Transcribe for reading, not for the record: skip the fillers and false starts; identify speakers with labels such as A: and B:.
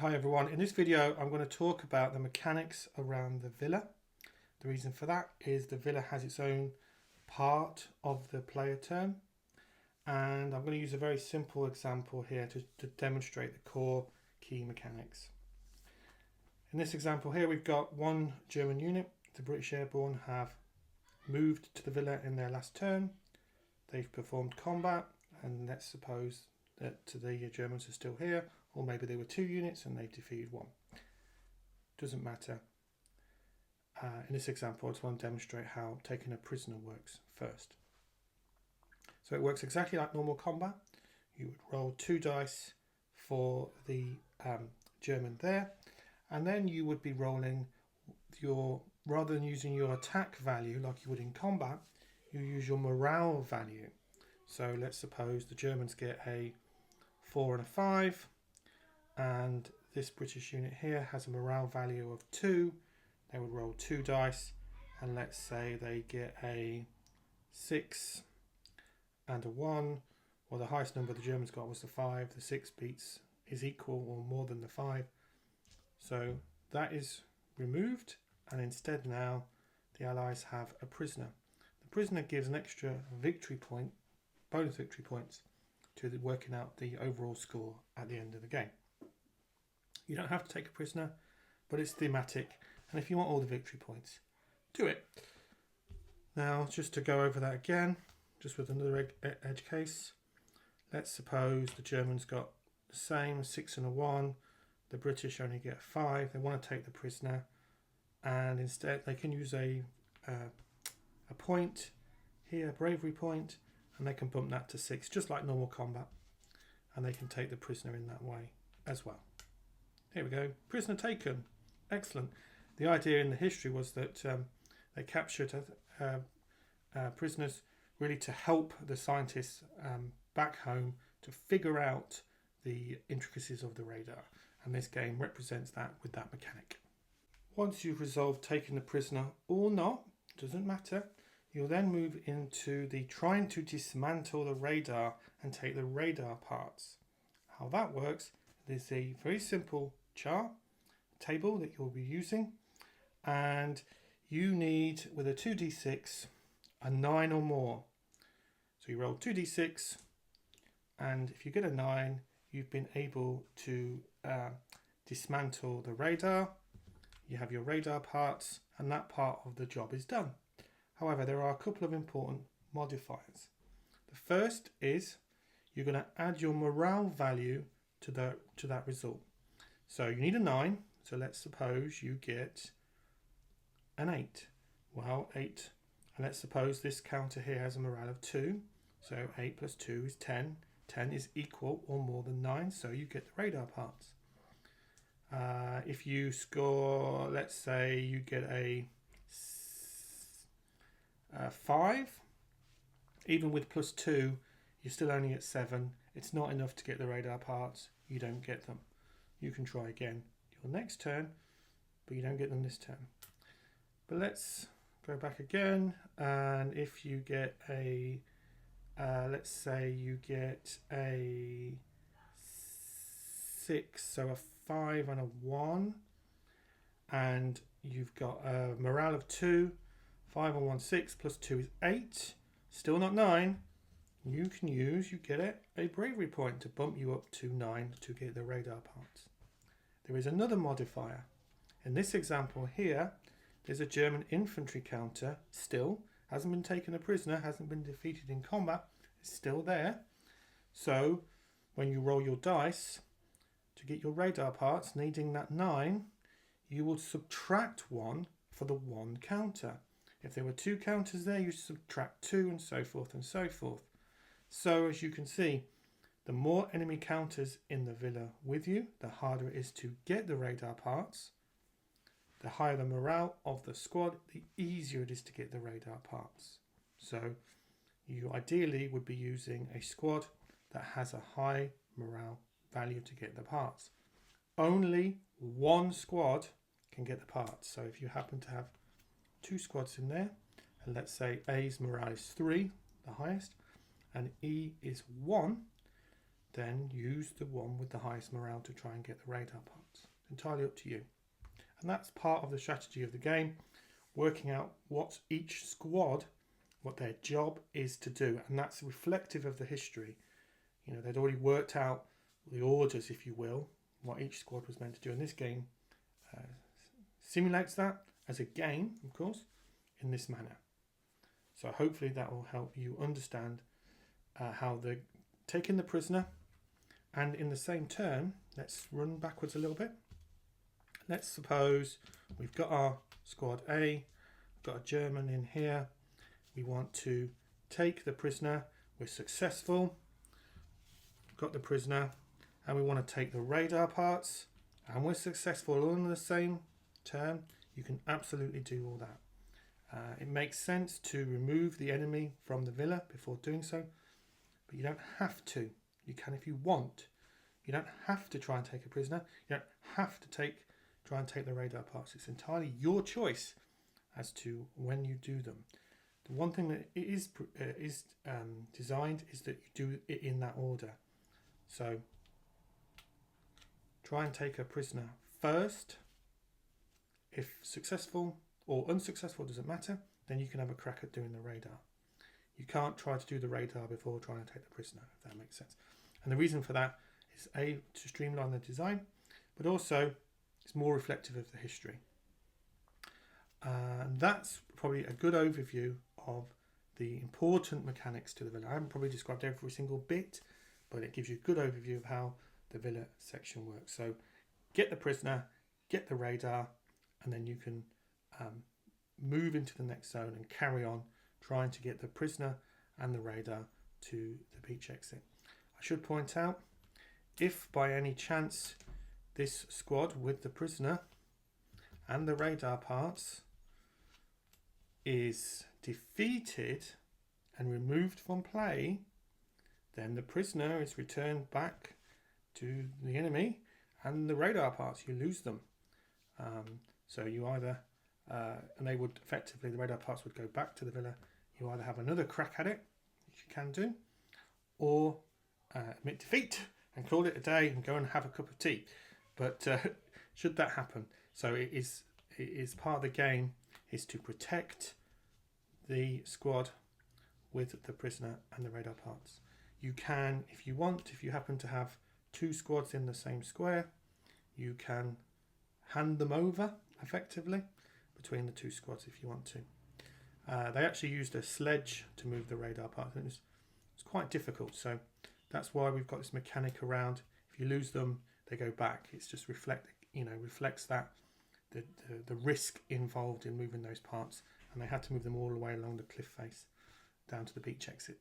A: Hi everyone, in this video I'm going to talk about the mechanics around the villa. The reason for that is the villa has its own part of the player turn, and I'm going to use a very simple example here to demonstrate the core key mechanics. In this example here we've got one German unit. The British Airborne have moved to the villa in their last turn. They've performed combat, and let's suppose that the Germans are still here, or maybe they were two units and they've defeated one. Doesn't matter. In this example I just want to demonstrate how taking a prisoner works first. So it works exactly like normal combat. You would roll 2 dice for the German there, and then you would be rolling your, rather than using your attack value like you would in combat, you use your morale value. So let's suppose the Germans get a 4 and a 5, and this British unit here has a morale value of 2. They would roll 2 dice, and let's say they get a 6 and a 1. Well, the highest number the Germans got was the 5. The 6 is equal or more than the 5. So that is removed, and instead now the Allies have a prisoner. The prisoner gives an extra victory point, bonus victory points, to working out the overall score at the end of the game. You don't have to take a prisoner, but it's thematic, and if you want all the victory points, do it. Now, just to go over that again, just with another edge case, let's suppose the Germans got the same 6 and a 1, the British only get 5. They want to take the prisoner, and instead they can use a point here, a bravery point, and they can bump that to 6, just like normal combat, and they can take the prisoner in that way as well. Here we go, prisoner taken. Excellent. The idea in the history was that they captured prisoners really to help the scientists back home to figure out the intricacies of the radar, and this game represents that with that mechanic. Once you've resolved taking the prisoner or not, doesn't matter, you'll then move into the trying to dismantle the radar and take the radar parts. How that works is a very simple chart table that you'll be using, and you need, with a 2d6, a 9 or more. So you roll 2d6, and if you get a 9, you've been able to dismantle the radar. You have your radar parts, and that part of the job is done. However, there are a couple of important modifiers. The first is you're going to add your morale value to that result. So you need a 9, so let's suppose you get an 8. Well, 8, and let's suppose this counter here has a morale of 2, so 8 plus 2 is 10. 10 is equal or more than 9, so you get the radar parts. If you score, let's say you get a 5, even with plus 2, you're still only at 7. It's not enough to get the radar parts. You don't get them. You can try again your next turn, but you don't get them this turn. But let's go back again, and if you get a let's say you get a 6, so a 5 and a 1, and you've got a morale of 2, 5 and 1, 6, plus 2 is 8, still not 9. You can use, you get it, a bravery point to bump you up to 9 to get the radar parts. There is another modifier. In this example here, there's a German infantry counter, still, hasn't been taken a prisoner, hasn't been defeated in combat, it's still there. So when you roll your dice to get your radar parts, needing that 9, you will subtract 1 for the 1 counter. If there were 2 counters there, you subtract 2, and so forth and so forth. So as you can see, the more enemy counters in the villa with you, the harder it is to get the radar parts. The higher the morale of the squad, the easier it is to get the radar parts. So you ideally would be using a squad that has a high morale value to get the parts. Only one squad can get the parts. So if you happen to have 2 squads in there, and let's say A's morale is 3, the highest, and E is 1, then use the one with the highest morale to try and get the radar parts. It's entirely up to you. And that's part of the strategy of the game, working out what each squad, what their job is to do. And that's reflective of the history. You know, they'd already worked out the orders, if you will, what each squad was meant to do. And this game simulates that as a game, of course, in this manner. So hopefully that will help you understand how they're taking the prisoner. And in the same turn, let's run backwards a little bit. Let's suppose we've got our squad A, got a German in here. We want to take the prisoner. We're successful. Got the prisoner. And we want to take the radar parts. And we're successful all in the same turn. You can absolutely do all that. It makes sense to remove the enemy from the villa before doing so. But you don't have to. You can if you want. You don't have to try and take a prisoner. You don't have to try and take the radar parts. It's entirely your choice as to when you do them. The one thing that it is designed is that you do it in that order. So try and take a prisoner first. If successful or unsuccessful, doesn't matter, then you can have a crack at doing the radar. You can't try to do the radar before trying to take the prisoner, if that makes sense. And the reason for that is A, to streamline the design, but also it's more reflective of the history. And that's probably a good overview of the important mechanics to the villa. I haven't probably described every single bit, but it gives you a good overview of how the villa section works. So get the prisoner, get the radar, and then you can move into the next zone and carry on trying to get the prisoner and the radar to the beach exit. I should point out, if by any chance this squad with the prisoner and the radar parts is defeated and removed from play, then the prisoner is returned back to the enemy, and the radar parts, you lose them. So you either, and they would effectively, the radar parts would go back to the villa. You either have another crack at it, which you can do, or admit defeat and call it a day and go and have a cup of tea. But should that happen, so it is part of the game is to protect the squad with the prisoner and the radar parts. You can, if you want, if you happen to have two squads in the same square, you can hand them over effectively between the two squads if you want to. They actually used a sledge to move the radar parts, and it's quite difficult. So that's why we've got this mechanic around. If you lose them, they go back. It's just reflects that the risk involved in moving those parts, and they had to move them all the way along the cliff face down to the beach exit.